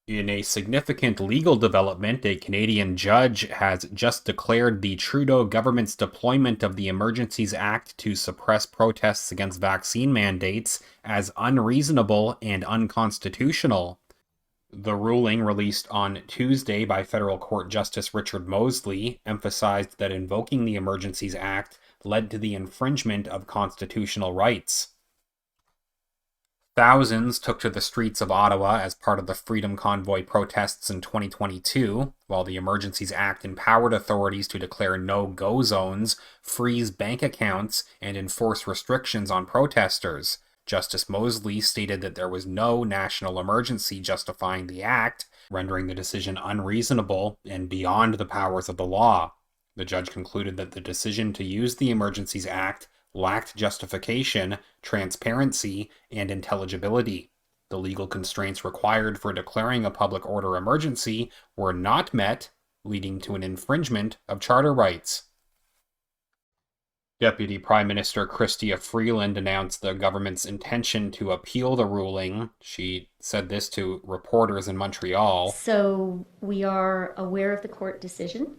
In a significant legal development, a Canadian judge has just declared the Trudeau government's deployment of the Emergencies Act to suppress protests against vaccine mandates as unreasonable and unconstitutional. The ruling, released on Tuesday by Federal Court Justice Richard Mosley, emphasized that invoking the Emergencies Act led to the infringement of constitutional rights. Thousands took to the streets of Ottawa as part of the Freedom Convoy protests in 2022, while the Emergencies Act empowered authorities to declare no-go zones, freeze bank accounts, and enforce restrictions on protesters. Justice Mosley stated that there was no national emergency justifying the act, rendering the decision unreasonable and beyond the powers of the law. The judge concluded that the decision to use the Emergencies Act lacked justification, transparency, and intelligibility. The legal constraints required for declaring a public order emergency were not met, leading to an infringement of charter rights. Deputy Prime Minister Chrystia Freeland announced the government's intention to appeal the ruling. She said this to reporters in Montreal. So we are aware of the court decision.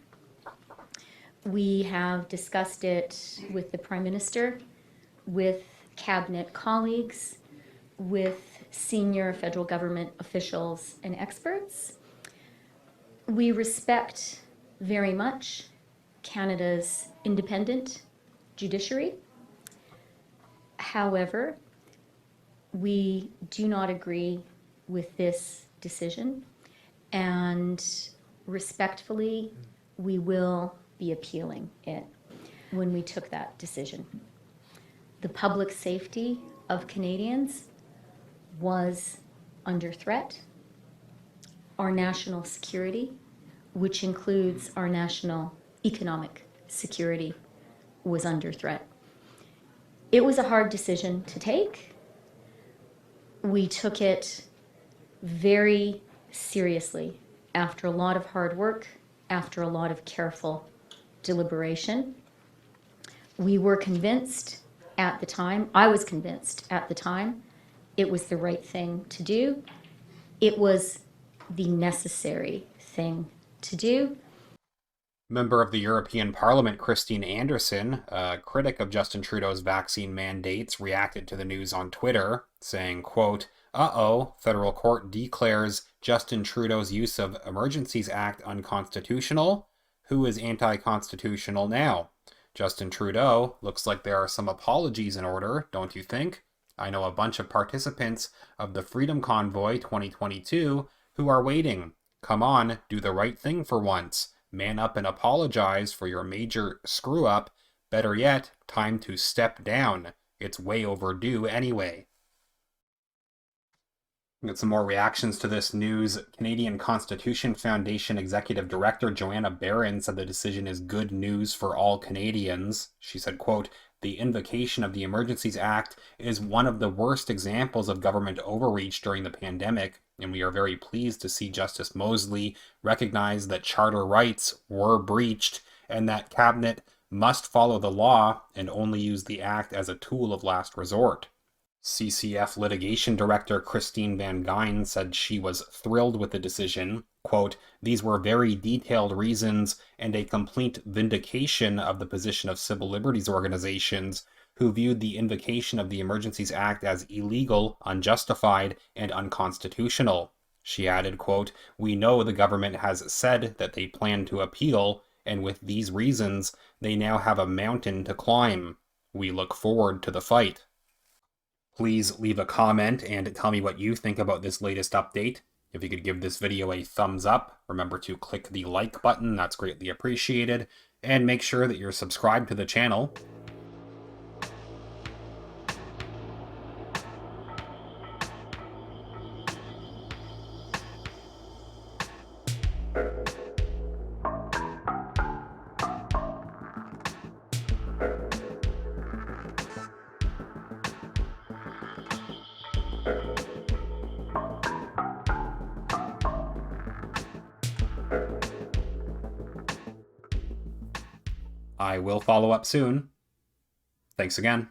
We have discussed it with the Prime Minister, with cabinet colleagues, with senior federal government officials and experts. We respect very much Canada's independent judiciary. However, we do not agree with this decision, and respectfully, we will be appealing it when we took that decision. The public safety of Canadians was under threat. Our national security, which includes our national economic security, was under threat. It was a hard decision to take. We took it very seriously after a lot of hard work, after a lot of careful deliberation. We were convinced at the time, I was convinced at the time, it was the right thing to do. It was the necessary thing to do. Member of the European Parliament Christine Anderson, a critic of Justin Trudeau's vaccine mandates, reacted to the news on Twitter, saying, quote, "Uh-oh, federal court declares Justin Trudeau's use of Emergencies Act unconstitutional? Who is anti-constitutional now? Justin Trudeau, looks like there are some apologies in order, don't you think? I know a bunch of participants of the Freedom Convoy 2022 who are waiting. Come on, do the right thing for once. Man up and apologize for your major screw-up. Better yet, time to step down. It's way overdue anyway." Get some more reactions to this news. Canadian Constitution Foundation Executive Director Joanna Barron said the decision is good news for all Canadians. She said, quote, "The invocation of the Emergencies Act is one of the worst examples of government overreach during the pandemic, and we are very pleased to see Justice Mosley recognize that charter rights were breached and that Cabinet must follow the law and only use the Act as a tool of last resort." CCF Litigation Director Christine Van Gyn said she was thrilled with the decision. Quote, "These were very detailed reasons and a complete vindication of the position of civil liberties organizations who viewed the invocation of the Emergencies Act as illegal, unjustified, and unconstitutional." She added, quote, "We know the government has said that they plan to appeal, and with these reasons, they now have a mountain to climb. We look forward to the fight." Please leave a comment and tell me what you think about this latest update. If you could give this video a thumbs up, remember to click the like button, that's greatly appreciated, and make sure that you're subscribed to the channel. I will follow up soon. Thanks again.